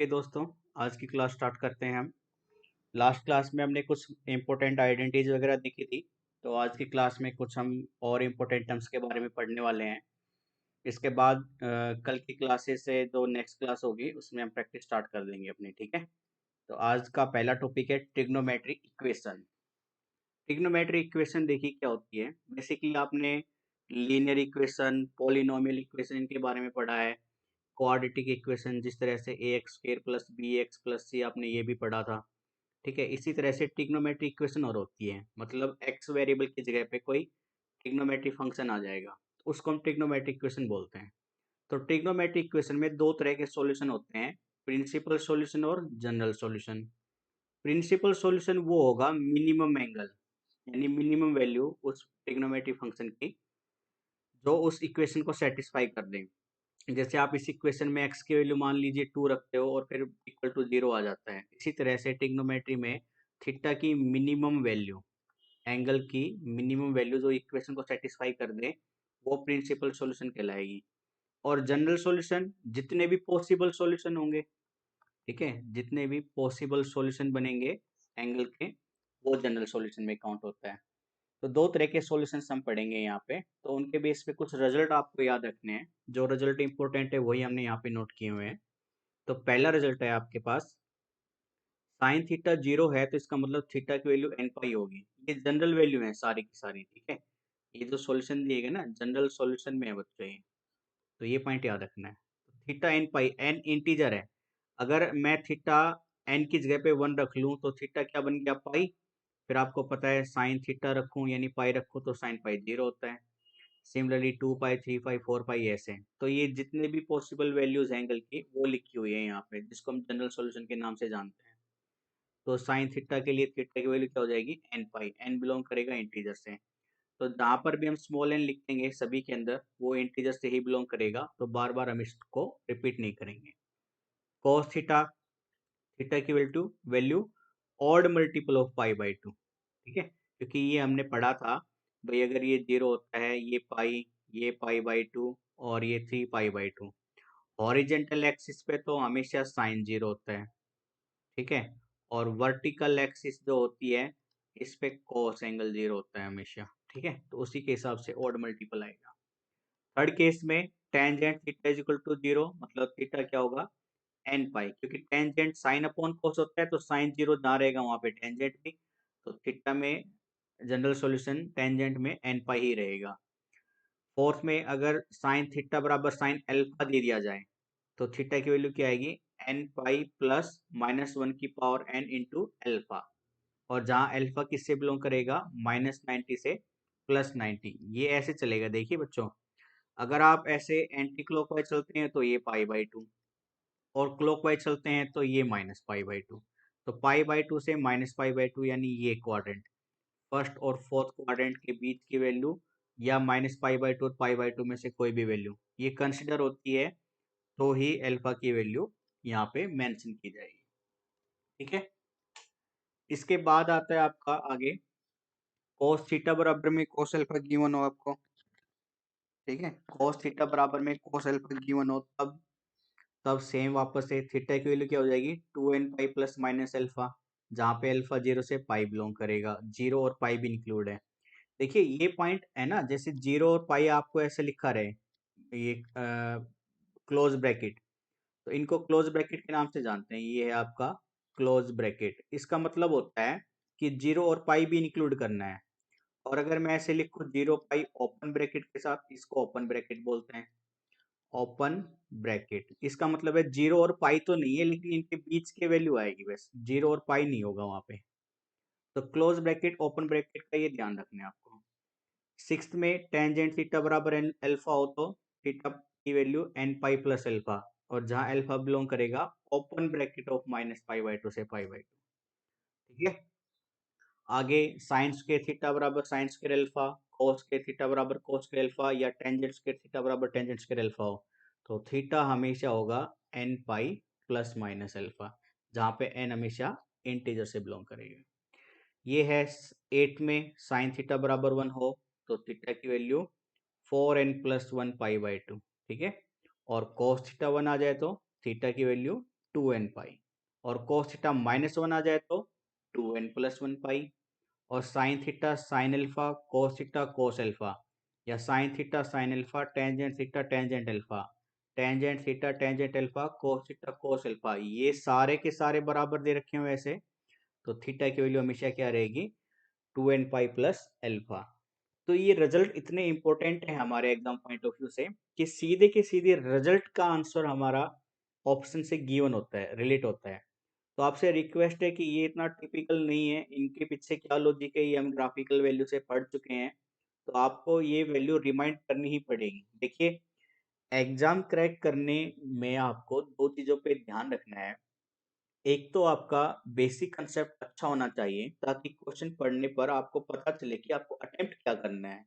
Okay दोस्तों, आज की क्लास स्टार्ट करते हैं हम। लास्ट क्लास में हमने कुछ इंपॉर्टेंट आइडेंटिटीज वगैरह देखी थी। तो आज की क्लास में कुछ हम और इम्पोर्टेंट टर्म्स के बारे में पढ़ने वाले हैं। इसके बाद कल की क्लासेस से जो नेक्स्ट क्लास होगी उसमें हम प्रैक्टिस स्टार्ट कर देंगे अपनी, ठीक है। तो आज का पहला टॉपिक है ट्रिग्नोमेट्री इक्वेशन। ट्रिग्नोमेट्री इक्वेशन देखिए क्या होती है। बेसिकली आपने लीनियर इक्वेशन, पॉलिनोमियल इक्वेशन इनके बारे में पढ़ा है। क्वाड्रेटिक इक्वेशन जिस तरह से a x square plus b x plus c आपने ये भी पढ़ा था, ठीक है। इसी तरह से ट्रिग्नोमेट्री इक्वेशन और होती है, मतलब एक्स वेरिएबल की जगह पे कोई ट्रिग्नोमेट्री फंक्शन आ जाएगा, तो उसको हम ट्रिग्नोमेट्री इक्वेशन बोलते हैं। तो ट्रिग्नोमेट्री इक्वेशन में दो तरह के सॉल्यूशन होते हैं, प्रिंसिपल सॉल्यूशन और जनरल सॉल्यूशन। प्रिंसिपल सॉल्यूशन वो होगा मिनिमम एंगल, यानी मिनिमम वैल्यू उस ट्रिग्नोमेट्री फंक्शन की जो उस इक्वेशन को सेटिस्फाई कर दें। जैसे आप इस इक्वेशन में x की वैल्यू मान लीजिए 2 रखते हो और फिर इक्वल टू 0 आ जाता है। इसी तरह से ट्रिग्नोमेट्री में थीटा की मिनिमम वैल्यू, एंगल की मिनिमम वैल्यू जो इक्वेशन को सेटिस्फाई कर दे, वो प्रिंसिपल सॉल्यूशन कहलाएगी। और जनरल सॉल्यूशन जितने भी पॉसिबल सॉल्यूशन होंगे, ठीक है, जितने भी पॉसिबल सॉल्यूशन बनेंगे एंगल के, वो जनरल सॉल्यूशन में काउंट होता है। तो दो तरह के सॉल्यूशंस हम पढ़ेंगे यहाँ पे, तो उनके बेस पे कुछ रिजल्ट आपको याद रखने हैं। जो रिजल्ट इंपॉर्टेंट है वही हमने यहाँ पे नोट किए हुए हैं। तो पहला रिजल्ट है आपके पास, साइन थीटा 0 है तो इसका मतलब थीटा की वैल्यू एन पाई होगी। ये जनरल वैल्यू है सारी की सारी, ठीक है। ये जो सॉल्यूशन दिए गए ना जनरल सॉल्यूशन में है बच्चों ये, तो ये पॉइंट याद रखना है। Theta n pi, n integer है। अगर मैं थीटा एन की जगह पे 1 रख लूँ तो थीटा क्या बन गया, पाई। फिर आपको पता है साइन थीटा रखूँ यानी पाई रखूँ तो साइन पाई 0 होता है। सिमिलरली 2 पाई, 3 पाई, 4 पाई ऐसे। तो ये जितने भी पॉसिबल वैल्यूज हैं एंगल की वो लिखी हुई है यहाँ पे, जिसको हम जनरल सॉल्यूशन के नाम से जानते हैं। तो साइन थीटा के लिए थीटा की वैल्यू क्या हो जाएगी, एन पाई। एन बिलोंग करेगा इंटीजर से, तो जहाँ पर भी हम स्मॉल एन लिखेंगे सभी के अंदर वो इंटीजर से ही बिलोंग करेगा, तो बार बार हम इसको रिपीट नहीं करेंगे। cos थीटा, थीटा की value odd multiple of pi by 2, ठीक है। क्योंकि ये हमने पढ़ा था भाई, अगर ये 0 होता है, ये पाई बाई 2 और ये 3 पाई बाई 2, हॉरिजेंटल एक्सिस पे तो हमेशा साइन 0 होता है, ठीक है। और वर्टिकल एक्सिस जो होती है इस पे कॉस एंगल 0 होता है हमेशा, ठीक है। तो उसी के हिसाब से ऑड मल्टीपल आएगा। थर्ड केस में tangent theta is equal to 0, मतलब थीटा क्या होगा, एन पाई। क्योंकि टेंजेंट साइन अपॉन कोस होता है तो साइन 0 जहाँ रहेगा वहां पे टेंजेंट भी, तो थीटा में जनरल सॉल्यूशन टेंजेंट में एन पाई ही रहेगा। फोर्थ में अगर साइन थीटा बराबर साइन अल्फा दे दिया जाए तो थीटा की वैल्यू क्या आएगी, एन पाई प्लस -1 की पावर एन इंटू अल्फा। और जहाँ अल्फा किससे बिलोंग करेगा, -90 से +90। ये ऐसे चलेगा, देखिए बच्चों। अगर आप ऐसे एंटी क्लॉकवाइज चलते हैं तो ये पाई बाई 2, और क्लॉकवाइज चलते हैं तो ये माइनस पाई बाई 2। तो पाई बाई 2 से माइनस पाई बाई 2 यानी ये क्वाड्रेंट, फर्स्ट और फोर्थ क्वाड्रेंट के बीच की वैल्यू, या माइनस पाई बाई 2 और पाई बाई 2 में से कोई भी वैल्यू ये कंसिडर होती है, तो ही अल्फा की वैल्यू यहाँ पे मेंशन की जाएगी, ठीक है। इसके बाद आता है आपका आगे, cos थीटा बराबर में cos अल्फा गिवन हो आपको, ठीक है। cos थीटा बराबर में cos अल्फा गिवन हो, तब सेम वापस से थीटा की वैल्यू क्या हो जाएगी, 2n पाई प्लस माइनस अल्फा, जहाँ पे अल्फा 0 से पाई बिलोंग करेगा, 0 और पाई भी इंक्लूड है। देखिए ये पॉइंट है ना, जैसे 0 और पाई आपको ऐसे लिखा रहे, ये क्लोज ब्रैकेट, तो इनको क्लोज ब्रैकेट के नाम से जानते हैं। ये है आपका क्लोज ब्रैकेट। इसका मतलब होता है कि 0 और पाई भी इंक्लूड करना है। और अगर मैं ऐसे लिखूं 0 पाई ओपन ब्रैकेट के साथ, इसको ओपन ब्रैकेट बोलते हैं, ओपन ब्रैकेट। इसका मतलब है 0 और पाई तो नहीं है, लेकिन इनके बीच के वैल्यू आएगी, बस 0 और पाई नहीं होगा वहां पे। तो क्लोज ब्रैकेट ओपन ब्रैकेट का ये ध्यान रखना है आपको। सिक्स्थ में टेंजेंट थीटा बराबर एन अल्फा हो तो थीटा की value n pi plus alpha, और जहां अल्फा बिलोंग करेगा open bracket of minus pi by 2 से पाई बाई 2, ठीक है। आगे साइंस के थीटा बराबर साइंस के अल्फा, कोस के थीटा बराबर कोस के अल्फा, या टेंजेंट्स के थीटा बराबर टेंजेंट्स के अल्फा हो, तो थीटा हमेशा होगा n pi plus minus alpha, जहाँ पे एन हमेशा इंटीजर से बिलोंग करेगा। ये है 8 में साइन थीटा बराबर 1 हो तो थीटा की value 4n plus 1 pi by 2, ठीक है। और cos थीटा 1 आ जाए तो थीटा की वैल्यू 2n पाई, और cos थीटा -1 आ जाए तो 2n+1 पाई, और sine theta sine alpha cos theta cos alpha, या sine theta sine alpha tangent theta tangent alpha, tangent theta tangent alpha cos theta cos alpha, ये सारे के सारे बराबर दे रखे हैं वैसे, तो थीटा की वैल्यू हमेशा क्या रहेगी, 2n पाई प्लस अल्फा। तो ये रिजल्ट इतने इंपॉर्टेंट है हमारे एग्जाम पॉइंट ऑफ व्यू से कि सीधे के सीधे रिजल्ट का आंसर हमारा ऑप्शन से गिवन होता है, रिलेट होता है। तो आपसे रिक्वेस्ट है कि ये इतना टिपिकल नहीं है, इनके पीछे क्या लॉजिक है ये हम ग्राफिकल वैल्यू से पढ़ चुके हैं, तो आपको ये वैल्यू रिमाइंड करनी ही पड़ेगी। देखिए, एग्जाम क्रैक करने में आपको दो चीजों पे ध्यान रखना है। एक तो आपका बेसिक कंसेप्ट अच्छा होना चाहिए ताकि क्वेश्चन पढ़ने पर आपको पता चले कि आपको अटेम्प्ट क्या करना है।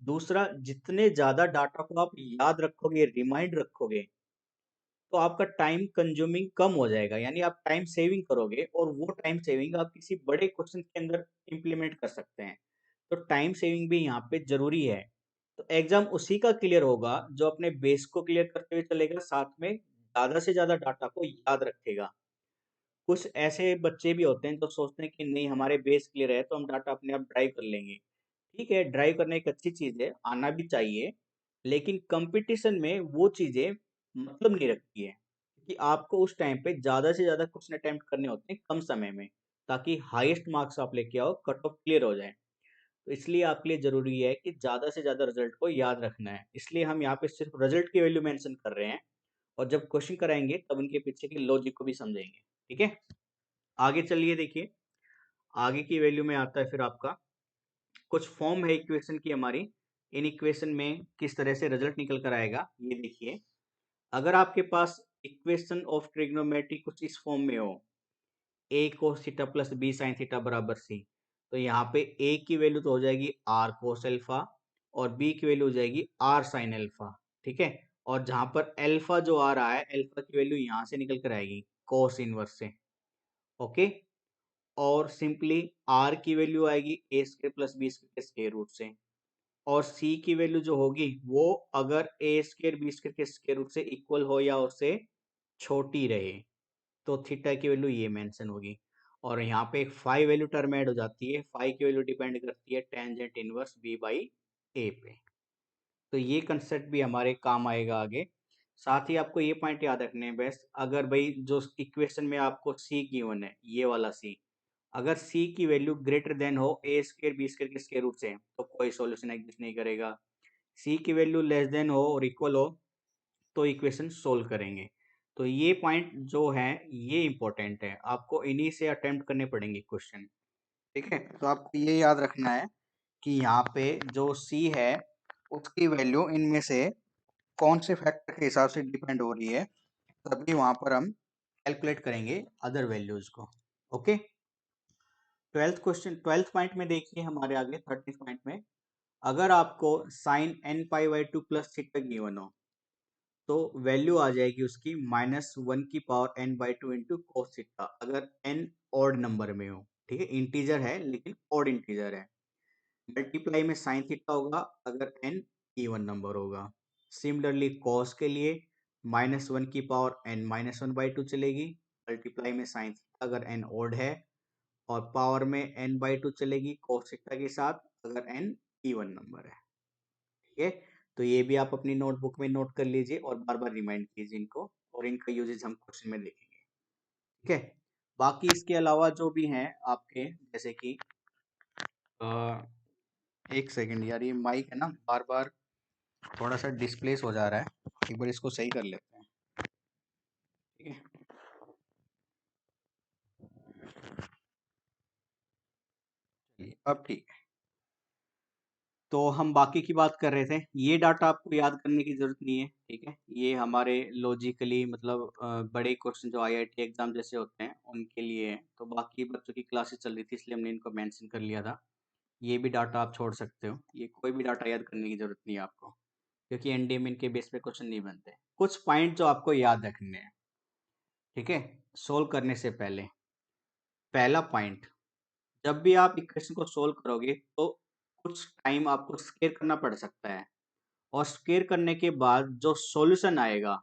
दूसरा, जितने ज्यादा डाटा को आप याद रखोगे, रिमाइंड रखोगे, तो आपका टाइम कंज्यूमिंग कम हो जाएगा, यानी आप टाइम सेविंग करोगे, और वो टाइम सेविंग आप किसी बड़े क्वेश्चन के अंदर इंप्लीमेंट कर सकते हैं। तो टाइम सेविंग भी यहाँ पे जरूरी है। तो एग्जाम उसी का क्लियर होगा जो अपने बेस को क्लियर करते हुए चलेगा, साथ में ज्यादा से ज्यादा डाटा को याद रखेगा। कुछ ऐसे बच्चे भी होते हैं जो सोचते हैं कि नहीं, हमारे बेस क्लियर है तो हम डाटा अपने आप ड्राइव कर लेंगे। ठीक है, ड्राइव करना एक अच्छी चीज है, आना भी चाहिए, लेकिन कंपटीशन में वो चीजें मतलब नहीं रखती है, क्योंकि आपको उस टाइम पे ज्यादा से ज्यादा क्वेश्चन अटेम्प्ट करने होते हैं कम समय में, ताकि हाईएस्ट मार्क्स आप लेके आओ, कट ऑफ क्लियर हो जाए। तो इसलिए आपके लिए जरूरी है कि ज्यादा से ज्यादा रिजल्ट को याद रखना है, इसलिए हम यहाँ पे सिर्फ रिजल्ट की वैल्यू मेंशन कर रहे हैं, और जब क्वेश्चन कराएंगे तब उनके पीछे की लॉजिक को भी समझेंगे। ठीक है, आगे चलिए, देखिए आगे की वैल्यू में आता है फिर आपका कुछ फॉर्म है इक्वेशन की हमारी। इन इक्वेशन में किस तरह से रिजल्ट निकल कर आएगा ये देखिए। अगर आपके पास इक्वेशन ऑफ ट्रिग्नोमेट्री कुछ इस फॉर्म में हो, a cos theta plus b sin theta बराबर c, तो यहाँ पे a की वैल्यू तो हो जाएगी r cos अल्फा, और b की वैल्यू हो जाएगी r sin अल्फा। ठीक है, और जहां पर अल्फा जो आ रहा है, अल्फा की वैल्यू यहां से निकल कर आएगी cos इनवर्स से। ओके, और सिंपली r की वैल्यू आएगी a square plus B square के स्क्वायर रूट से, और c की वैल्यू जो होगी वो अगर a स्क्वायर बी स्क्वायर के स्क्वायर रूट से इक्वल हो या उससे छोटी रहे, तो थीटा की वैल्यू ये मेंशन होगी। और यहाँ पे एक फाई वैल्यू टर्म ऐड हो जाती है, फाई की वैल्यू डिपेंड करती है टेंजेंट इनवर्स b बाई ए पे। तो ये कंसेप्ट भी हमारे काम आएगा आगे। साथ ही आपको ये पॉइंट याद रखने हैं बेस्ट, अगर भाई जो इक्वेशन में आपको c गिवन है, ये वाला c, अगर c की वैल्यू ग्रेटर देन हो a स्क्वायर बी स्क्वायर के स्क्वायर रूट से, तो कोई सॉल्यूशन एग्जिस्ट नहीं करेगा। c की वैल्यू लेस देन हो और इक्वल हो तो इक्वेशन सोल्व करेंगे। तो ये पॉइंट जो है ये इंपॉर्टेंट है, आपको इन्हीं से अटेम्प्ट करने पड़ेंगे क्वेश्चन। ठीक है, तो आपको ये याद रखना है कि यहाँ पे जो c है उसकी वैल्यू इनमें से कौन से फैक्टर के हिसाब से डिपेंड हो रही है, तभी वहां पर हम कैलकुलेट करेंगे अदर वैल्यूज को। ओके, ट्वेल्थ पॉइंट में देखिए हमारे आगे 13 पॉइंट में, अगर आपको sine n π/2 plus theta given हो, तो वैल्यू आ जाएगी उसकी -1 की power n/2 into cos theta, अगर n ऑड नंबर में हो। ठीक है, इंटीजर है लेकिन ऑड इंटीजर है। मल्टीप्लाई में साइन थीटा होगा अगर n इवन नंबर होगा। सिमिलरली कॉस के लिए -1 की पावर n-1/2 चलेगी, मल्टीप्लाई में साइन थीटा अगर n ऑड है, और पावर में n/2 चलेगी कॉस थीटा के साथ अगर n इवन नंबर है। ठीक है, तो ये भी आप अपनी नोटबुक में नोट कर लीजिए और बार बार रिमाइंड कीजिए इनको, और इनका यूजेज हम क्वेश्चन में देखेंगे। ठीक है, बाकी इसके अलावा जो भी हैं आपके, जैसे कि एक सेकंड यार, ये माइक है ना बार बार थोड़ा सा डिस्प्लेस हो जा रहा है, एक बार इसको सही कर लेते हैं। ठीक है, चलिए अब ठीक है। तो हम बाकी की बात कर रहे थे, ये डाटा आपको याद करने की जरूरत नहीं है। ठीक है, ये हमारे लॉजिकली मतलब बड़े क्वेश्चन जो आईआईटी एग्जाम जैसे होते हैं उनके लिए है, तो बाकी बच्चों की क्लासेस चल रही थी इसलिए हमने इनको मेंशन कर लिया था। ये भी डाटा आप छोड़ सकते हो, ये कोई भी डाटा याद करने की जरूरत नहीं है आपको, क्योंकि एनडीए में इनके बेस पे क्वेश्चन नहीं बनते। कुछ पॉइंट जो आपको याद रखने हैं, ठीक है, सोल्व करने से पहले। पहला पॉइंट, जब भी आप इक्वेशन को सोल्व करोगे तो कुछ टाइम आपको स्केयर करना पड़ सकता है, और स्केयर करने के बाद जो सॉल्यूशन आएगा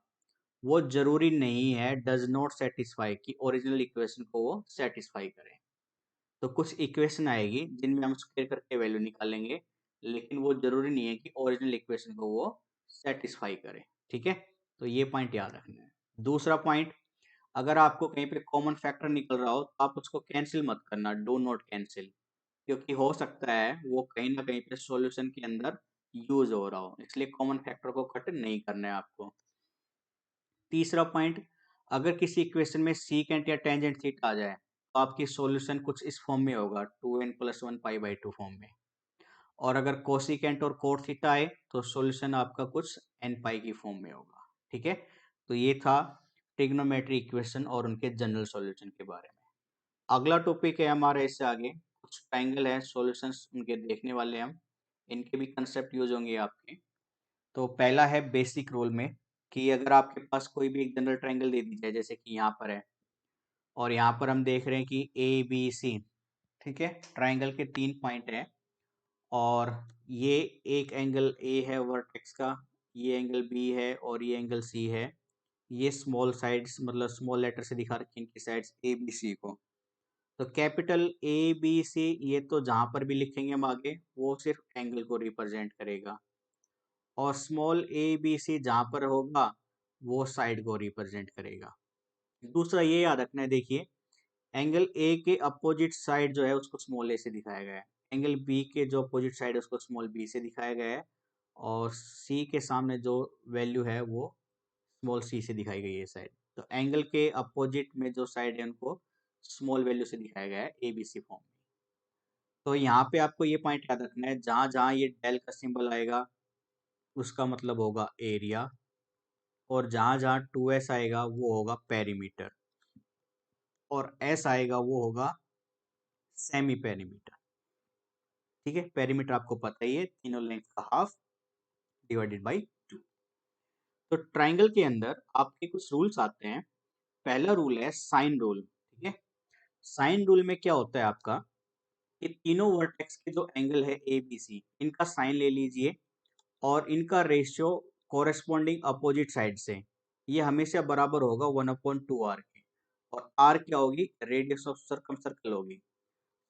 वो जरूरी नहीं है, डज नॉट सेटिस्फाई कि ओरिजिनल इक्वेशन को वो सेटिस्फाई करे। तो कुछ इक्वेशन आएगी जिनमें हम स्क्वायर करके वैल्यू निकालेंगे, लेकिन वो जरूरी नहीं है कि ओरिजिनल इक्वेशन को वो सेटिस्फाई करे। ठीक है, तो ये पॉइंट याद रखना है। दूसरा पॉइंट, अगर आपको कहीं पे कॉमन फैक्टर निकल रहा हो तो आप उसको कैंसिल मत करना, डू नॉट कैंसिल, क्योंकि हो सकता है वो कहीं ना कहीं पे सॉल्यूशन के अंदर यूज हो रहा हो, इसलिए कॉमन फैक्टर को कट नहीं करना है आपको। तीसरा पॉइंट, अगर किसी इक्वेशन में सीकेंट या टेंजेंट थीटा आ जाए तो आपकी सॉल्यूशन कुछ इस फॉर्म में होगा, 2n+1 पाई/2 फॉर्म में। और अगर कोसिकेंट और कोट थीटा आए तो सॉल्यूशन आपका कुछ n पाई की फॉर्म में होगा। ठीक है, तो ये था ट्रिग्नोमेट्री इक्वेशन और उनके जनरल सॉल्यूशन के बारे में। अगला टॉपिक है हमारा, इससे आगे कुछ ट्रायंगल है, सॉल्यूशंस उनके देखने वाले हैं हम, इनके भी कंसेप्ट यूज होंगे आपके। तो पहला है बेसिक रूल में, कि अगर आपके पास कोई भी एक जनरल ट्रायंगल दे दी जाए, जैसे कि यहाँ पर है, और यहाँ पर हम देख रहे हैं कि ए बी सी, ठीक है, ट्रायंगल के 3 पॉइंट हैं, और ये एक एंगल ए है वर्टेक्स का, ये एंगल बी है और ये एंगल सी है। ये स्मॉल साइड्स, मतलब स्मॉल लेटर से दिखा रखी हैं इनकी साइड्स ए बी सी को। तो कैपिटल ए बी सी ये तो जहां पर भी लिखेंगे हम आगे, वो सिर्फ एंगल को रिप्रेजेंट करेगा, और स्मॉल ए बी सी जहां पर होगा वो साइड को रिप्रेजेंट करेगा। दूसरा ये याद रखना है, देखिए एंगल ए के अपोजिट साइड जो है उसको स्मॉल ए से दिखाया गया है, एंगल बी के जो अपोजिट साइड है उसको स्मॉल बी से दिखाया गया है, और सी के सामने जो वैल्यू है वो स्मॉल सी से दिखाई गई है साइड। तो एंगल के अपोजिट में जो साइड है उनको स्मॉल वैल्यू से दिखाया गया है ए बी सी फॉर्म में। तो यहाँ पे आपको ये पॉइंट याद रखना है, जहां जहां ये डेल का सिंबल आएगा उसका मतलब होगा एरिया, और जहां जहां 2s आएगा वो होगा पेरीमीटर, और s आएगा वो होगा सेमी पेरीमीटर। ठीक है, पेरीमीटर आपको पता ही है, तीनों लेंथ का हाफ डिवाइडेड बाई 2। तो ट्राइंगल के अंदर आपके कुछ रूल्स आते हैं। पहला रूल है साइन रूल। ठीक है, साइन रूल में क्या होता है आपका, कि तीनों वर्टेक्स के जो एंगल है ए बी सी, इनका साइन ले लीजिए, और इनका रेशियो कोरेस्पॉन्डिंग अपोजिट साइड से ये हमेशा बराबर होगा 1/2 आर के। और आर क्या होगी, रेडियस ऑफ सर्कम सर्कल होगी।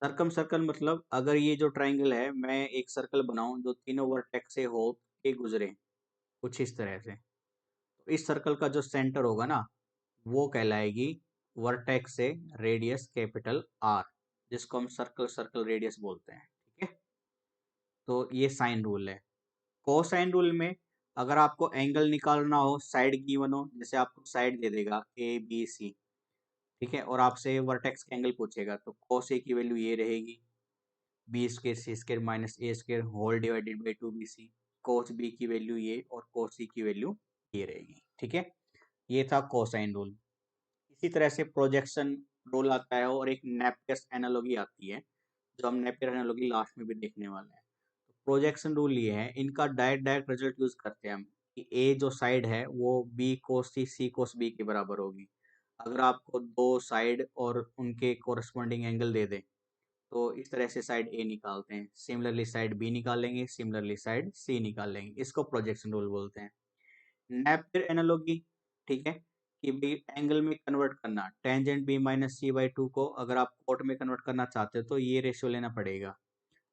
सर्कम सर्कल मतलब अगर ये जो ट्राइंगल है, मैं एक सर्कल बनाऊं जो तीनों वर्टेक्स से हो के गुजरे कुछ इस तरह से, तो इस सर्कल का जो सेंटर होगा ना, वो कहलाएगी वर्टेक्स से रेडियस कैपिटल आर, जिसको हम सर्कल सर्कल रेडियस बोलते हैं। ठीक है, तो ये साइन रूल है। कोसाइन रूल में अगर आपको एंगल निकालना हो, साइड गिवन हो, जैसे आपको साइड दे देगा ए बी सी, ठीक है, और आपसे वर्टेक्स का एंगल पूछेगा, तो कोस ए की वैल्यू ये रहेगी, B square C square minus A square whole divided by 2bc। Cos B की वैल्यू ये और कोस सी की वैल्यू ये रहेगी। ठीक है, ये था कोसाइन रूल। इसी तरह से प्रोजेक्शन रूल आता है, और एक नेपियर्स एनालॉजी आती है, जो हम नेपियर एनालॉजी लास्ट में भी देखने वाले हैं। प्रोजेक्शन रूल ये है, इनका डायरेक्ट डायरेक्ट रिजल्ट यूज करते हैं हम, कि ए जो साइड है वो बी कोस सी सी कोस बी के बराबर होगी। अगर आपको दो साइड और उनके कोरस्पॉन्डिंग एंगल दे दे, तो इस तरह से साइड ए निकालते हैं, सिमिलरली साइड बी निकालेंगे, सिमिलरली साइड सी निकालेंगे, इसको प्रोजेक्शन रूल बोलते हैं। नेपियर एनालॉजी, ठीक है, कि भी एंगल में कन्वर्ट करना, टेंजेंट b-c/2 को अगर आप कोट में कन्वर्ट करना चाहते हो तो ये रेशियो लेना पड़ेगा,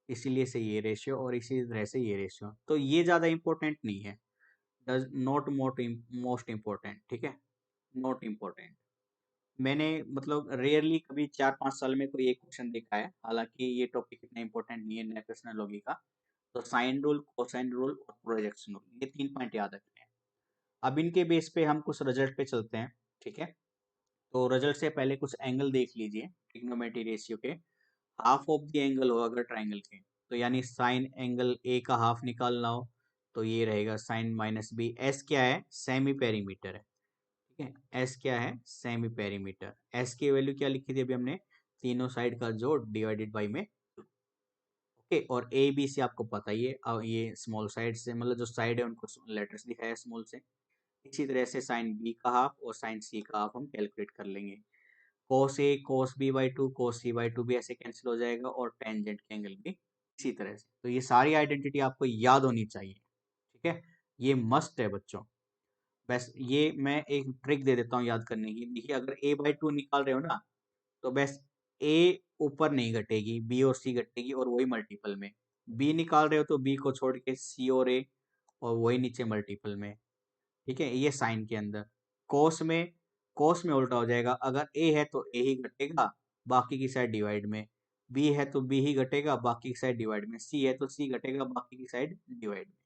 इसीलिए से ये रेशियो और इसी तरह से ये रेशियो। तो ये ज़्यादा इंपॉर्टेंट नहीं है, डज नॉट मोस्ट इम्पोर्टेंट। ठीक है, नॉट इम्पोर्टेंट। मैंने मतलब रेयरली कभी 4-5 साल में कोई एक क्वेश्चन देखा है, हालांकि ये टॉपिक इतना इंपॉर्टेंट नहीं है नेपेशनोलॉजी का। तो साइन रूल, कोसाइन रूल और प्रोजेक्शन रूल, ये 3 पॉइंट याद रखने हैं। अब इनके बेस पे हम कुछ रिजल्ट पे चलते हैं। ठीक है, तो रिजल्ट से पहले कुछ एंगल देख लीजिए ट्रिग्नोमेट्री रेशियो के। हाफ ऑफ द एंगल हो अगर ट्राइंगल के, तो यानी साइन एंगल ए का हाफ निकालना हो, तो ये रहेगा साइन माइनस बी। एस क्या है, सेमी पेरीमीटर है। ठीक है, एस क्या है, सेमी पेरीमीटर। एस की वैल्यू क्या लिखी थी अभी हमने, तीनों साइड का जोड़ डिवाइडेड बाई में। ओके, और ए बी सी आपको पता ही है, ये स्मॉल साइड से, मतलब जो साइड है उनको लेटर्स दिखाया है स्मॉल से। इसी तरह से साइन बी का हाफ और साइन सी का हाफ हम कैलकुलेट कर लेंगे। कोस ए कोस बी/2 कोस सी/2 भी ऐसे कैंसिल हो जाएगा, और टेंजेंट के एंगल भी इसी तरह से। तो ये सारी आइडेंटिटी आपको याद होनी चाहिए। ठीक है, ये मस्ट है बच्चों। बस ये मैं एक ट्रिक दे देता हूँ याद करने की। देखिए अगर a/2 निकाल रहे हो ना, तो बस a ऊपर नहीं घटेगी, b और c घटेगी और वही मल्टीपल में। b निकाल रहे हो तो b को छोड़ के c और a और वही नीचे मल्टीपल में। ठीक है, ये साइन के अंदर। कोस में कोस में उल्टा हो जाएगा, अगर a है तो a ही घटेगा बाकी की साइड डिवाइड में, b है तो b ही घटेगा बाकी की साइड डिवाइड में, c है तो c घटेगा बाकी की साइड डिवाइड में।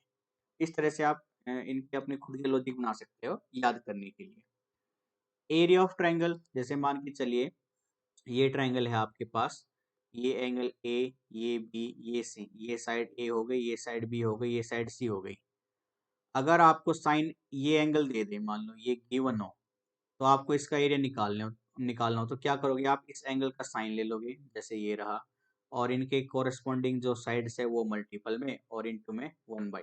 इस तरह से आप इनके अपने खुद के लॉजिक बना सकते हो याद करने के लिए। एरिया ऑफ ट्रायंगल, जैसे मान के चलिए ये ट्रायंगल है आपके पास, ये एंगल ए, ये बी, ये सी, ये साइड ए हो गई, ये साइड बी हो गई, ये साइड सी हो गई। अगर आपको साइन ये एंगल दे दे, मान लो ये गिवन हो, तो आपको इसका एरिया निकालना हो तो क्या करोगे, आप इस एंगल का साइन ले लोगे, जैसे ये रहा, और इनके कोरिस्पोंडिंग जो साइड्स है वो मल्टीपल में और इनटू में 1/2।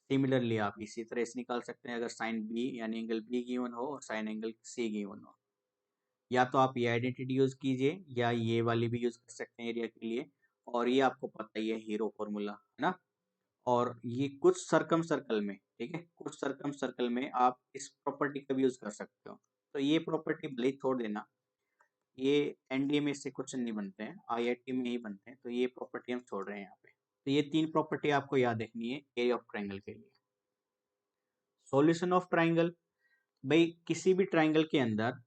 सिमिलरली आप इसी तरह से निकाल सकते हैं, अगर साइन बी यानी एंगल बी गिवन हो और साइन एंगल सी गिवन हो। या तो आप ये आइडेंटिटी यूज कीजिए या ये वाली भी यूज कर सकते हैं एरिया के लिए, और ये आपको पता ही है हीरो फॉर्मूला है ना। और ये कुछ सर्कम सर्कल में, ठीक है, कुछ सर्कम सर्कल में आप इस प्रॉपर्टी का भी यूज कर सकते हो। तो ये प्रॉपर्टी भले ही छोड़ देना, ये एनडीए में इससे क्वेश्चन नहीं बनते हैं, आईआईटी में ही बनते हैं, तो ये प्रॉपर्टी हम छोड़ रहे हैं यहाँ पे। तो ये 3 प्रॉपर्टी आपको याद रखनी है एरिया ऑफ ट्राइंगल के लिए। सॉल्यूशन ऑफ ट्राइंगल, भाई किसी भी ट्राइंगल के अंदर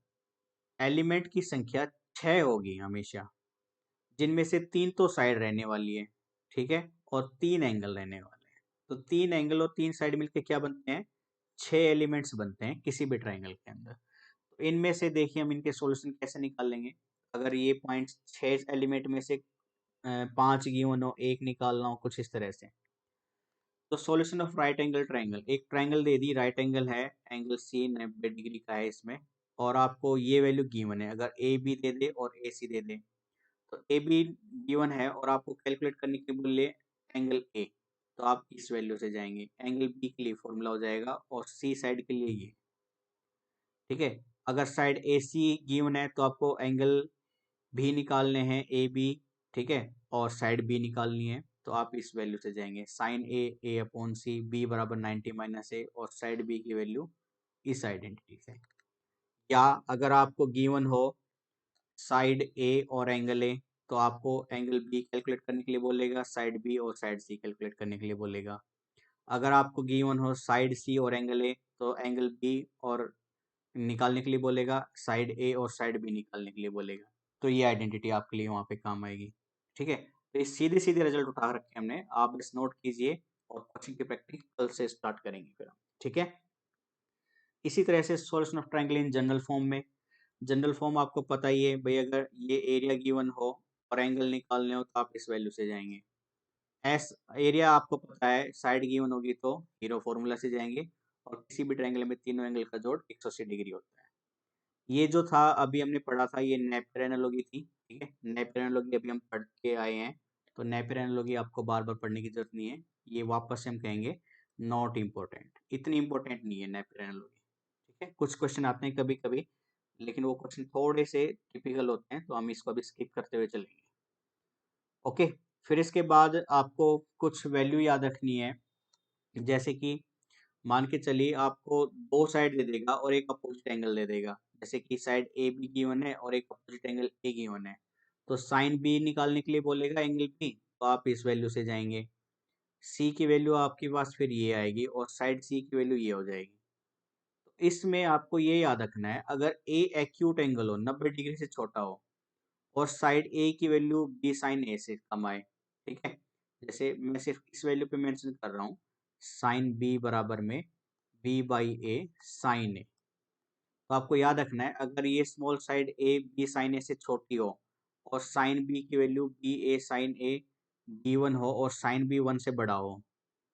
एलिमेंट की संख्या 6 होगी हमेशा, जिनमें से 3 तो साइड रहने वाली है, ठीक है, और 3 एंगल रहने वाले हैं। तो 3 एंगल और 3 साइड मिलके क्या बनते हैं, 6 एलिमेंट्स बनते हैं किसी भी ट्राइंगल के अंदर। तो इनमें से देखिए हम इनके सॉल्यूशन कैसे निकाल लेंगे। अगर ये पॉइंट 6 एलिमेंट में से 5 गिवन हो, एक निकालना हो, कुछ इस तरह से। तो solution of right angle triangle, एक ट्राइंगल दे दी, राइट एंगल है, एंगल सी 90 डिग्री का है इसमें, और आपको ये वैल्यू गिवन है, अगर ए बी दे दे और ए सी दे दे, तो ए बी गिवन है और आपको कैलकुलेट करने के लिए बोले एंगल ए, तो आप इस वैल्यू से जाएंगे, एंगल बी के लिए फॉर्मूला हो जाएगा और सी साइड के लिए ये, ठीक है। अगर साइड ए सी गिवन है तो आपको एंगल भी निकालने हैं ए बी, ठीक है, और साइड बी निकालनी है, तो आप इस वैल्यू से जाएंगे, साइन ए अपॉन सी, बी बराबर 90 माइनस ए, और साइड बी की वैल्यू इस आइडेंटिटी से। या अगर आपको गिवन हो साइड ए और एंगल ए, तो आपको एंगल बी कैलकुलेट करने के लिए बोलेगा, साइड बी और साइड सी कैलकुलेट करने के लिए बोलेगा। अगर आपको गिवन हो साइड सी और एंगल ए, तो एंगल बी और निकालने के लिए बोलेगा, साइड ए और साइड बी निकालने के लिए बोलेगा। तो ये आइडेंटिटी आपके लिए वहाँ पे काम आएगी, ठीक है। तो ये सीधे सीधे रिजल्ट उठा रखे हैं हमने, आप बस नोट कीजिए और कोचिंग की प्रैक्टिस कल से स्टार्ट करेंगे फिर हम, ठीक है। इसी तरह से solution of triangle in general form में, जनरल फॉर्म आपको पता ही है भाई, अगर ये एरिया गिवन हो और एंगल निकालने हो तो आप इस वैल्यू से जाएंगे। एस एरिया आपको पता है, साइड गिवन होगी तो हीरो फॉर्मूला से जाएंगे, और किसी भी ट्रायंगल में तीनों एंगल का जोड़ 180 डिग्री होता है। ये जो था अभी हमने पढ़ा था, ये नेपियर एनालॉजी थी, ठीक है, नेपियर एनालॉजी अभी हम पढ़ के आए हैं, तो नेपियर एनालॉजी आपको बार बार पढ़ने की जरूरत नहीं है, ये वापस से हम कहेंगे नॉट इम्पोर्टेंट, इतनी इंपॉर्टेंट नहीं है नेपियर एनालॉजी, ठीक है। कुछ क्वेश्चन आते हैं कभी कभी, लेकिन वो क्वेश्चन थोड़े से टिपिकल होते हैं, तो हम इसको अभी स्किप करते हुए चलेंगे, ओके। फिर इसके बाद आपको कुछ वैल्यू याद रखनी है, जैसे कि मान के चलिए आपको दो साइड दे देगा और एक अपोजिट एंगल दे देगा, जैसे कि साइड ए बी गिवन है और एक अपोजिट एंगल ए गिवन है, तो साइन बी निकालने के लिए बोलेगा एंगल बी, तो आप इस वैल्यू से जाएंगे। सी की वैल्यू आपके पास फिर ये आएगी और साइड सी की वैल्यू ये हो जाएगी। तो इसमें आपको ये याद रखना है, अगर ए एक्यूट एंगल हो, 90 डिग्री से छोटा हो, और साइड ए की वैल्यू बी साइन ए से कम आए, ठीक है, जैसे मैं सिर्फ इस वैल्यू पे मेंशन कर रहा हूँ, साइन बी बराबर में B by A sine A. तो आपको याद रखना है, अगर ये small side A B sine A से छोटी हो और साइन बी की value B A sine A given हो और साइन बी 1 से बड़ा हो,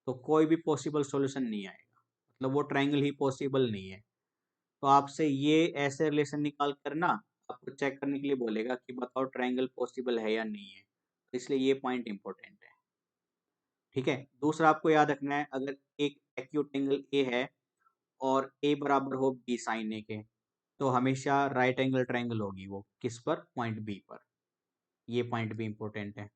तो कोई भी पॉसिबल सॉल्यूशन नहीं आएगा, मतलब वो ट्रायंगल ही पॉसिबल नहीं है। तो आपसे ये ऐसे रिलेशन निकाल कर ना आपको चेक करने के लिए बोलेगा कि बताओ ट्रायंगल पॉसिबल है या नहीं है, तो इसलिए ये पॉइंट इंपॉर्टेंट है, ठीक है। दूसरा आपको याद रखना है, अगर एक एक्यूट एंगल ए है और ए बराबर हो बी साइन ए के, तो हमेशा राइट एंगल ट्रायंगल होगी वो, किस पर, पॉइंट बी पर। ये पॉइंट भी इंपॉर्टेंट है,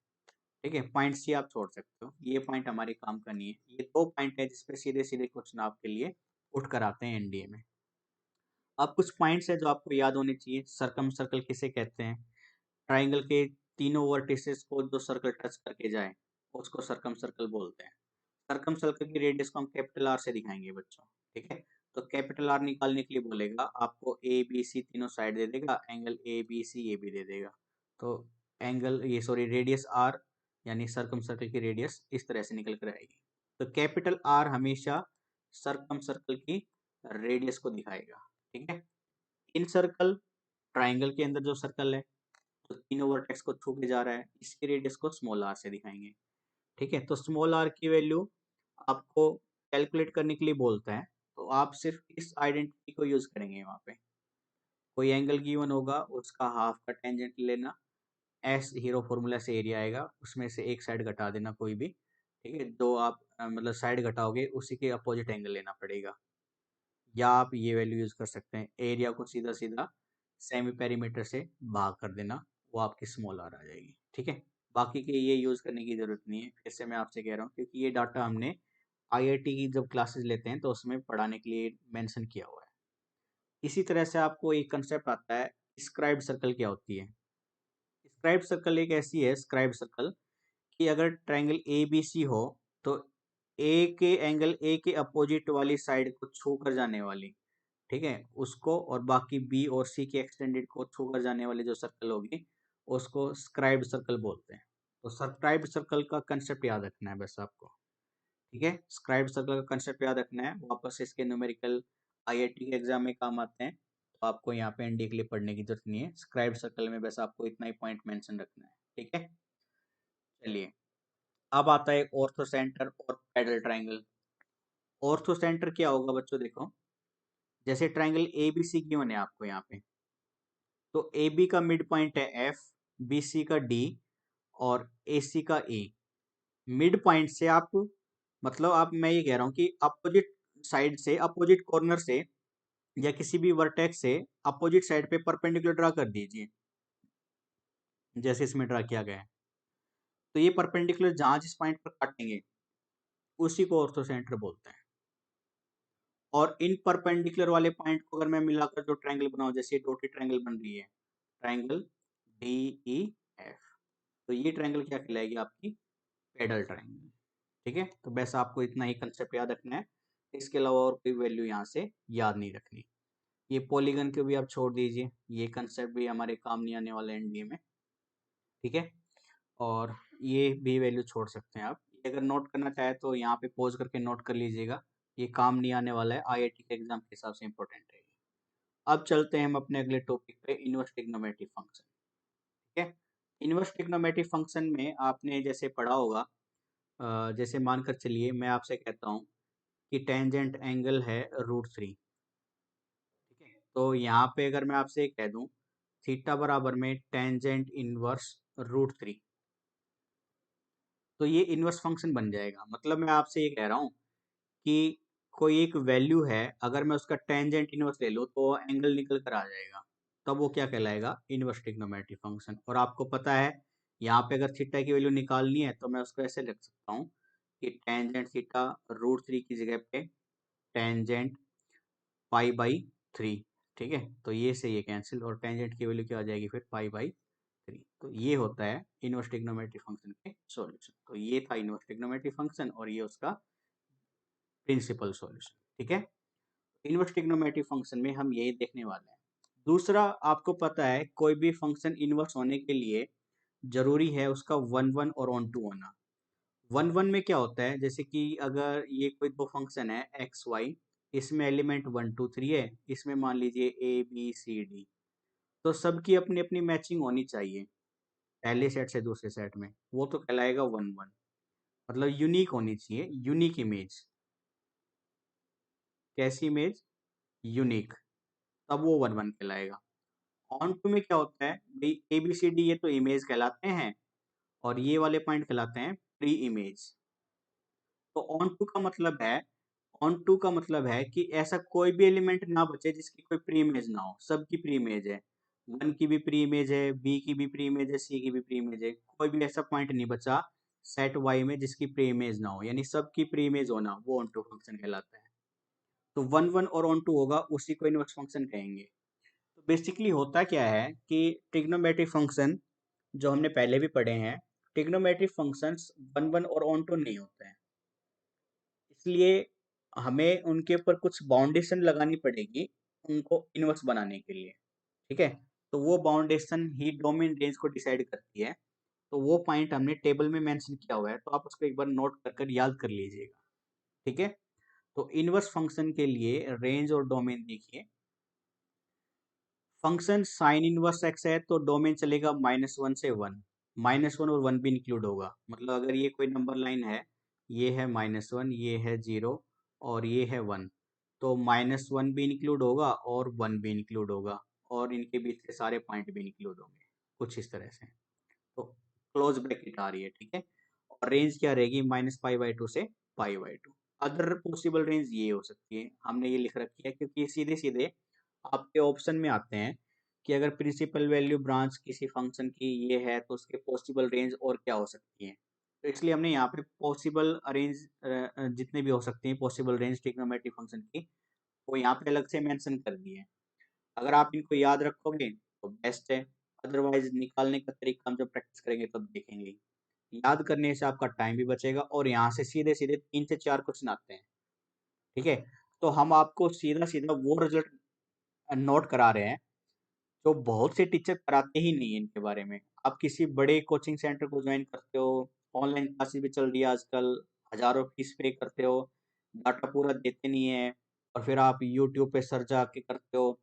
ठीक है। पॉइंट सी आप छोड़ सकते हो, ये पॉइंट हमारे काम का नहीं है, ये दो पॉइंट है जिसपे सीधे सीधे क्वेश्चन आपके लिए पुट कराते हैं एनडीए में। अब कुछ पॉइंट्स है जो आपको याद होने चाहिए। सर्कम सर्कल किसे कहते हैं? ट्राइंगल के तीनों वर्टिसेस को जो सर्कल टच करके जाए उसको सर्कम सर्कल बोलते हैं। सर्कम सर्कल की रेडियस को हम कैपिटल आर से दिखाएंगे बच्चों, ठीक है। तो कैपिटल आर निकालने के लिए बोलेगा आपको ए बी सी तीनों साइड दे देगा, एंगल ए बी सी ये भी दे देगा। तो एंगल ये सॉरी रेडियस आर यानी सर्कम सर्कल की रेडियस इस तरह से निकल कर आएगी। तो कैपिटल आर हमेशा सर्कम सर्कल की रेडियस को दिखाएगा, ठीक है। इन सर्कल ट्राइंगल के अंदर जो सर्कल है तो तीनों वर्टेक्स को छू के जा रहा है, इसकी रेडियस को स्मॉल आर से दिखाएंगे, ठीक है। तो स्मॉल आर की वैल्यू आपको कैलकुलेट करने के लिए बोलता है, तो आप सिर्फ इस आइडेंटिटी को यूज करेंगे। वहां पे कोई एंगल गिवन होगा उसका हाफ का टेंजेंट लेना, एस हीरो फॉर्मूला से एरिया आएगा, उसमें से एक साइड घटा देना कोई भी, ठीक है। जो आप मतलब साइड घटाओगे उसी के अपोजिट एंगल लेना पड़ेगा। या आप ये वैल्यू यूज कर सकते हैं, एरिया को सीधा सीधा सेमी पेरीमीटर से भाग कर देना, वो आपकी स्मॉल आर आ जाएगी, ठीक है। बाकी के ये यूज करने की जरूरत नहीं है, फिर से मैं आपसे कह रहा हूँ, क्योंकि ये डाटा हमने आईआईटी की जब क्लासेस लेते हैं तो उसमें पढ़ाने के लिए मेंशन किया हुआ है। इसी तरह से आपको एक कंसेप्ट आता है, स्क्राइब सर्कल क्या होती है। स्क्राइब सर्कल एक ऐसी है, स्क्राइब सर्कल, कि अगर ट्रायंगल ए बी सी हो तो एंगल ए के अपोजिट वाली साइड को छू कर जाने वाली, ठीक है, उसको, और बाकी बी और सी के एक्सटेंडेड को छू कर जाने वाली जो सर्कल होगी उसको स्क्राइब्ड सर्कल बोलते हैं। तो स्क्राइब्ड सर्कल का कंसेप्ट याद रखना है बस आपको, ठीक है। स्क्राइब सर्कल का कंसेप्ट याद रखना है, वापस से इसके न्यूमेरिकल आईआईटी के एग्जाम में काम आते हैं, तो आपको यहाँ पे एनडीए के लिए पढ़ने की जरूरत नहीं है। स्क्राइब सर्कल में बस आपको इतना ही पॉइंट मेंशन रखना है, ठीक है। चलिए, अब आता है ऑर्थो सेंटर और पैरेलल ट्राइंगल। ऑर्थो सेंटर क्या होगा बच्चों, देखो, जैसे triangle A B C given है आपको यहाँ पे, तो ए बी का मिड पॉइंट है एफ, बी सी का डी और ए सी का ए। मिड पॉइंट से आप, मतलब आप, मैं ये कह रहा हूँ कि अपोजिट साइड से, अपोजिट कॉर्नर से या किसी भी वर्टेक्स से अपोजिट साइड पे परपेंडिकुलर ड्रा कर दीजिए, जैसे इसमें ड्रा किया गया है। तो ये परपेंडिकुलर जहां जिस पॉइंट पर काटेंगे उसी को ऑर्थो सेंटर बोलते हैं। और इन परपेंडिकुलर वाले पॉइंट को अगर मैं मिलाकर जो ट्रायंगल बनाऊं, जैसे डॉटेड ट्रायंगल बन रही है, ट्रायंगल डी ई एफ, तो ये ट्रायंगल क्या कहलाएगी, आपकी पैरेलल ट्रायंगल, ठीक है। तो बस आपको इतना ही कंसेप्ट याद रखना है, इसके अलावा और कोई वैल्यू यहाँ से याद नहीं रखनी। ये पॉलीगन को भी आप छोड़ दीजिए, ये कंसेप्ट भी हमारे काम नहीं आने वाले एनडीए में, ठीक है। और ये भी वैल्यू छोड़ सकते हैं आप, ये अगर नोट करना चाहे तो यहाँ पे पॉज करके नोट कर लीजिएगा, ये काम नहीं आने वाला है, आईआईटी के एग्जाम के हिसाब से इंपॉर्टेंट है। अब चलते हैं हम अपने अगले टॉपिक पे, इनवर्स ट्रिग्नोमेट्री फंक्शन, ठीक है। इनवर्स ट्रिग्नोमेट्री फंक्शन में आपने जैसे पढ़ा होगा, जैसे मानकर चलिए मैं आपसे कहता हूँ कि टेंजेंट एंगल है √3, ठीक है। तो यहाँ पे अगर मैं आपसे कह दूं थीटा बराबर में टेंजेंट इनवर्स √3, तो ये इनवर्स फंक्शन बन जाएगा। मतलब मैं आपसे ये कह रहा हूँ कि कोई एक वैल्यू है, अगर मैं उसका टेंजेंट इनवर्स ले लूँ तो एंगल निकल कर आ जाएगा, तब वो क्या कहलाएगा, इनवर्स ट्रिग्नोमेट्री फंक्शन। और आपको पता है यहाँ पे अगर थीटा की वैल्यू निकालनी है तो मैं उसको ऐसे लिख सकता हूँ कि टेंजेंट थीटा √3 की जगह पे टेंजेंट π/3, ठीक है। तो ये से ये कैंसिल, और टेंजेंट की वैल्यू क्या आ जाएगी फिर π/3। तो ये होता है इनवर्स ट्रिग्नोमेट्री फंक्शन के सॉल्यूशन। तो ये था इनवर्स ट्रिग्नोमेट्री फंक्शन और ये उसका प्रिंसिपल सॉल्यूशन, ठीक है। इनवर्स ट्रिग्नोमेट्री फंक्शन में हम यही देखने वाले हैं। दूसरा, आपको पता है कोई भी फंक्शन इनवर्स होने के लिए जरूरी है उसका 1 1 और ऑन टू होना। 1 1 में क्या होता है, जैसे कि अगर ये कोई दो फंक्शन है एक्स वाई, इसमें एलिमेंट 1 2 3 है, इसमें मान लीजिए ए बी सी डी, तो सबकी अपनी अपनी मैचिंग होनी चाहिए पहले सेट से दूसरे सेट में, वो तो कहलाएगा 1 1। मतलब यूनिक होनी चाहिए, यूनिक इमेज। कैसी इमेज, यूनिक, तब वो 1 1 कहलाएगा। ऑन टू में क्या होता है भाई, ए बी सी डी ये तो इमेज कहलाते हैं और ये वाले पॉइंट कहलाते हैं प्री इमेज। तो ऑन टू का मतलब है, ऑन टू का मतलब है कि ऐसा कोई भी एलिमेंट ना बचे जिसकी कोई प्री इमेज ना हो, सबकी प्री इमेज है। 1 की भी प्री इमेज है, बी की भी प्री इमेज है, सी की भी प्री इमेज है, कोई भी ऐसा पॉइंट नहीं बचा सेट वाई में जिसकी प्री इमेज ना हो, यानी सबकी प्री इमेज होना, वो ऑन टू फंक्शन कहलाता है। तो 1 1 और ऑन टू होगा, उसी को इनवर्स फंक्शन कहेंगे। तो बेसिकली होता क्या है कि ट्रिग्नोमेट्रिक फंक्शन जो हमने पहले भी पढ़े हैं, ट्रिग्नोमेट्रिक फंक्शंस 1 1 और ऑन टू नहीं होते हैं, इसलिए हमें उनके ऊपर कुछ बाउंडेशन लगानी पड़ेगी उनको इनवर्स बनाने के लिए। ठीक है, तो वो बाउंडेशन ही डोमेन रेंज को डिसाइड करती है। तो वो पॉइंट हमने टेबल में मेंशन किया हुआ है, तो आप उसको एक बार नोट कर कर याद कर लीजिएगा। ठीक है, तो इनवर्स फंक्शन के लिए रेंज और डोमेन देखिए। फंक्शन साइन इनवर्स एक्स है तो डोमेन चलेगा -1 से 1, -1 और 1 भी इंक्लूड होगा। मतलब अगर ये कोई नंबर लाइन है, ये है -1, ये है 0 और ये है 1, तो -1 भी इंक्लूड होगा और 1 भी इंक्लूड होगा, और इनके बीच के सारे पॉइंट भी इंक्लूड होंगे, कुछ इस तरह से। तो क्लोज ब्रैकेट आ रही है। ठीक है, और रेंज क्या रहेगी, -π/2 से π/2। अदर पॉसिबल रेंज ये हो सकती है, हमने ये लिख रखी है क्योंकि सीधे सीधे आपके ऑप्शन में आते हैं कि अगर प्रिंसिपल वैल्यू ब्रांच किसी फंक्शन की ये है तो उसके पॉसिबल रेंज और क्या हो सकती है। तो इसलिए हमने यहाँ पे पॉसिबल रेंज जितने भी हो सकती हैं पॉसिबल रेंज ट्रिग्नोमेट्रिक फंक्शन की, वो यहाँ पे अलग से मेंशन कर दिए हैं। अगर आप इनको याद रखोगे तो बेस्ट है, अदरवाइज निकालने का तरीका हम जब प्रैक्टिस करेंगे तब देखेंगे। याद करने से आपका टाइम भी बचेगा और यहाँ से सीधे सीधे 3 से 4 क्वेश्चन आते हैं। ठीक है, तो हम आपको सीधा सीधा वो रिजल्ट नोट करा रहे हैं जो बहुत से टीचर कराते ही नहीं है इनके बारे में। आप किसी बड़े कोचिंग सेंटर को ज्वाइन करते हो, ऑनलाइन क्लासेस भी चल रही है आजकल, हजारों फीस पे करते हो, डाटा पूरा देते नहीं है, और फिर आप यूट्यूब पे सर्च आके करते हो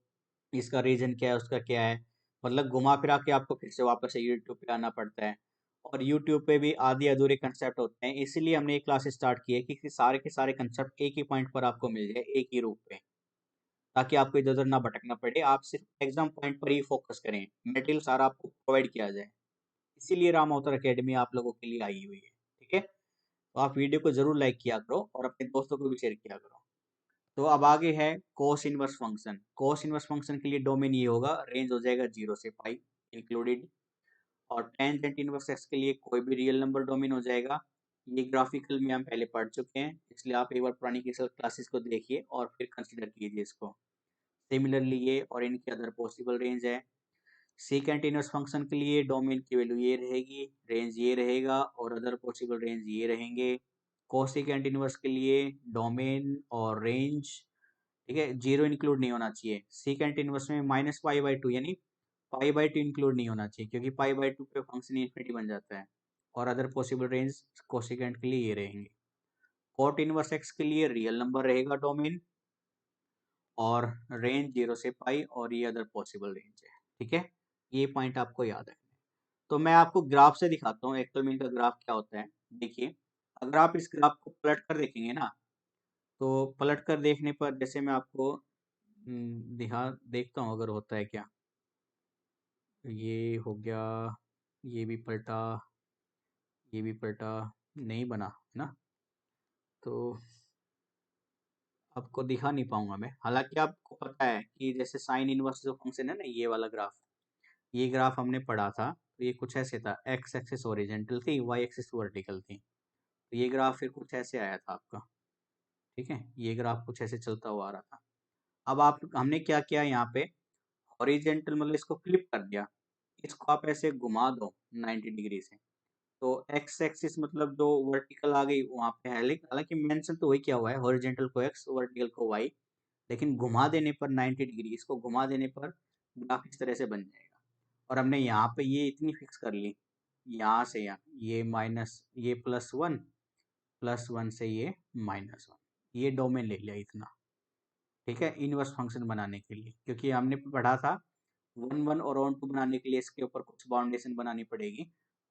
इसका रीजन क्या है उसका क्या है, मतलब घुमा फिरा के आपको फिर से वापस से यूट्यूब पे आना पड़ता है। और यूट्यूब पे भी आधे अधूरे कंसेप्ट होते हैं, इसीलिए हमने ये क्लास स्टार्ट की है कि सारे के सारे कंसेप्ट एक ही पॉइंट पर आपको मिल जाए, एक ही रूप पे, ताकि आपको इधर उधर ना भटकना पड़े, आप सिर्फ एग्जाम पॉइंट पर ही फोकस करें, मटेरियल सारा आपको प्रोवाइड किया जाए। इसीलिए राम अवतार अकेडमी आप लोगों के लिए आई हुई है। ठीक है, तो आप वीडियो को जरूर लाइक किया करो और अपने दोस्तों को भी शेयर किया करो। तो अब आगे है cos inverse function. Cos inverse function के लिए डोमेन ये होगा, रेंज हो जाएगा 0 से पाई इंक्लूडेड, और टेंजेंट इनवर्स एक्स के लिए कोई भी रियल नंबर डोमेन हो जाएगा। ये ग्राफिकल में हम पहले पढ़ चुके हैं, इसलिए आप एक बार पुरानी क्लासेस को देखिए और फिर कंसिडर कीजिए इसको। सिमिलरली ये और इनकी अदर पॉसिबल रेंज है। सेकेंड इनवर्स फंक्शन के लिए डोमेन की वैल्यू ये रहेगी, रेंज ये रहेगा और अदर पॉसिबल रेंज ये रहेंगे। कोसेकेंट इनवर्स के लिए डोमेन और रेंज, ठीक है, 0 इंक्लूड नहीं होना चाहिए। सेकेंड इनवर्स में -π/2 यानी π/2 इंक्लूड नहीं होना चाहिए, क्योंकि π/2 पे फंक्शन इन्फिनिटी बन जाता है। और अदर पॉसिबल रेंज कोसेकेंट के लिए ये रहेंगे। कॉट इनवर्स एक्स के लिए रियल नंबर रहेगा डोमेन, और रेंज 0 से पाई, और ये अदर पॉसिबल रेंज है। ठीक है, ये पॉइंट आपको याद रखना है। तो मैं आपको ग्राफ से दिखाता हूँ एक्चुअल में इनका ग्राफ क्या होता है। देखिए, अगर आप इस ग्राफ को पलट कर देखेंगे ना, तो पलट कर देखने पर जैसे मैं आपको देखता हूँ अगर होता है क्या। ये हो गया, ये भी पलटा, ये भी पलटा, नहीं बना है ना, तो आपको दिखा नहीं पाऊंगा मैं। हालांकि आपको पता है कि जैसे साइन इनवर्स जो फंक्शन है ना, ये वाला ग्राफ, ये ग्राफ हमने पढ़ा था, तो ये कुछ ऐसे था, एक्स एक्सिस ओरिजेंटल थी, वाई एक्सिस वर्टिकल थी, तो ये ग्राफ फिर कुछ ऐसे आया था आपका। ठीक है, ये ग्राफ कुछ ऐसे चलता हुआ आ रहा था। अब आप हमने क्या किया यहाँ पे, हॉरिजेंटल मतलब इसको फ्लिप कर दिया, इसको आप ऐसे घुमा दो 90 डिग्री से, तो एक्स एक्सिस मतलब जो वर्टिकल आ गई वहां पे है, लेकिन हालांकि मेंशन तो वही किया हुआ है, हॉरिजेंटल को एक्स वर्टिकल को वाई, लेकिन घुमा देने पर 90 डिग्री, इसको घुमा देने पर ग्राफ इस तरह से बन जाएगा। और हमने यहाँ पे ये इतनी फिक्स कर ली, यहाँ से यहाँ ये माइनस, ये +1, +1 से ये -1, ये डोमेन ले लिया इतना। ठीक है, इनवर्स फंक्शन बनाने के लिए, क्योंकि हमने पढ़ा था 1 1 और ऑन टू बनाने के लिए इसके ऊपर कुछ बाउंडेशन बनानी पड़ेगी,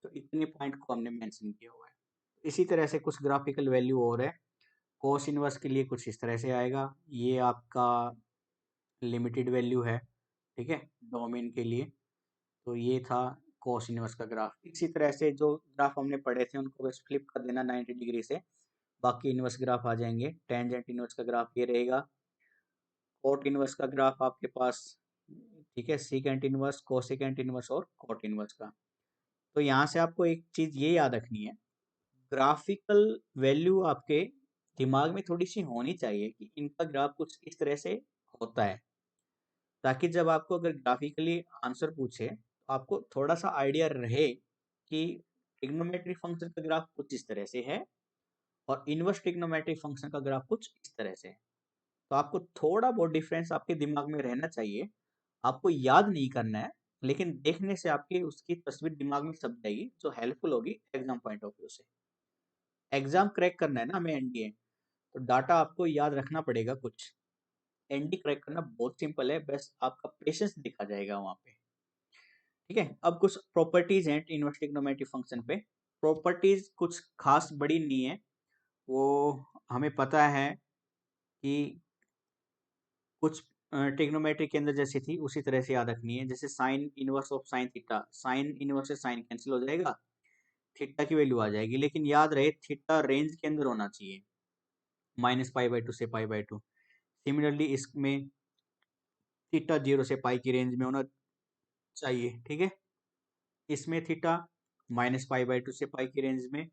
तो इतने पॉइंट को हमने मेंशन किया हुआ है। इसी तरह से कुछ ग्राफिकल वैल्यू और है। कोस इनवर्स के लिए कुछ इस तरह से आएगा, ये आपका लिमिटेड वैल्यू है। ठीक है, डोमेन के लिए, तो ये था कोस इनवर्स का ग्राफ। इसी तरह से जो ग्राफ हमने पढ़े थे उनको बस फ्लिप कर देना 90 डिग्री से, बाकी इनवर्स ग्राफ आ जाएंगे। टेंजेंट इनवर्स का ग्राफ ये रहेगा, कोट इनवर्स का ग्राफ आपके पास, ठीक है, सीकेंट इनवर्स, कोसेकेंट इनवर्स और कोट इनवर्स का। तो यहाँ से आपको एक चीज ये याद रखनी है, ग्राफिकल वैल्यू आपके दिमाग में थोड़ी सी होनी चाहिए कि इनका ग्राफ कुछ इस तरह से होता है, ताकि जब आपको अगर ग्राफिकली आंसर पूछे तो आपको थोड़ा सा आइडिया रहे कि ट्रिग्नोमेट्रिक फंक्शन का ग्राफ कुछ इस तरह से है और इनवर्स ट्रिग्नोमेट्रिक फंक्शन का ग्राफ कुछ इस तरह से है। तो आपको थोड़ा बहुत डिफरेंस आपके दिमाग में रहना चाहिए। आपको याद नहीं करना है, लेकिन देखने से आपकी उसकी तस्वीर दिमाग में छप जाएगी, जो हेल्पफुल होगी एग्जाम पॉइंट ऑफ व्यू से। एग्जाम क्रैक करना है ना हमें एनडीए, तो डाटा आपको याद रखना पड़ेगा कुछ। एनडी क्रैक करना बहुत सिंपल है, बस आपका पेशेंस दिखा जाएगा वहां पे। ठीक है, अब कुछ प्रॉपर्टीज हैं इनवर्स ट्रिग्नोमेट्रिक फंक्शन पे। प्रॉपर्टीज कुछ खास बड़ी नहीं है, वो हमें पता है कि कुछ ट्रिग्नोमेट्री के अंदर जैसी थी उसी तरह से याद रखनी है। जैसे sine inverse of sine theta, sine inverse से साइन कैंसिल हो जाएगा, थीटा की वैल्यू आ जाएगी, लेकिन याद रहे थीटा रेंज के अंदर होना चाहिए, -π/2 से π/2। सिमिलरली इसमें थीटा 0 से पाई की रेंज में होना चाहिए। ठीक है, इसमें थीटा -π/2 से पाई की रेंज में,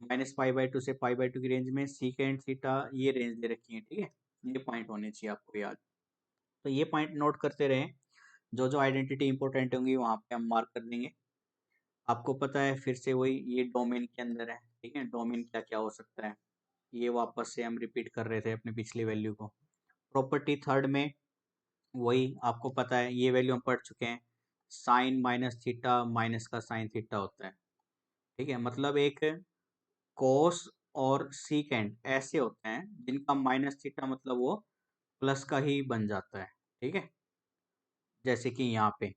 -π/2 से π/2 की रेंज में, सीकेंड थीटा ये रेंज दे रखी है। ठीक है, ये पॉइंट होने चाहिए आपको याद। तो ये पॉइंट नोट करते रहें, जो जो आइडेंटिटी इंपॉर्टेंट होंगी वहां पे हम मार्क कर देंगे। आपको पता है फिर से वही, ये डोमेन के अंदर है। ठीक है, डोमेन क्या क्या हो सकता है, ये वापस से हम रिपीट कर रहे थे अपनी पिछली वैल्यू को। प्रॉपर्टी थर्ड में वही आपको पता है, ये वैल्यू हम पढ़ चुके हैं, साइन माइनस थीटा माइनस का साइन थीटा होता है। ठीक है, मतलब एक कोस और सीकेंट ऐसे होते हैं जिनका माइनस थीटा मतलब वो प्लस का ही बन जाता है। ठीक है, जैसे कि यहाँ पे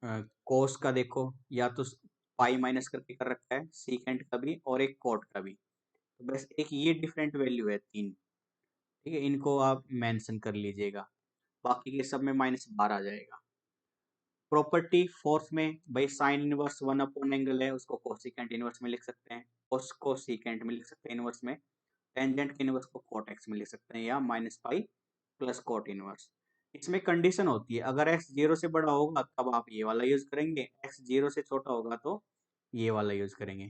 कोस का देखो, या तो पाई माइनस करके कर रखा है, सीकेंट का भी और एक कॉट का भी। तो बस एक ये डिफरेंट वैल्यू है तीन। ठीक है, इनको आप मेंशन कर लीजिएगा, बाकी के सब में -12 आ जाएगा। प्रॉपर्टी फोर्थ में भाई, साइन इनवर्स 1 एंगल है उसको कोसिकेंट इनवर्स में लिख सकते हैं, कोस को सीकेंट में लिख सकते हैं इनवर्स में, टेंजेंट के इनवर्स को कोट एक्स में लिख सकते हैं, या -π प्लस कोट इनवर्स। इसमें कंडीशन होती है, अगर x 0 से बड़ा होगा तब आप ये वाला यूज करेंगे, x 0 से छोटा होगा तो ये वाला यूज करेंगे।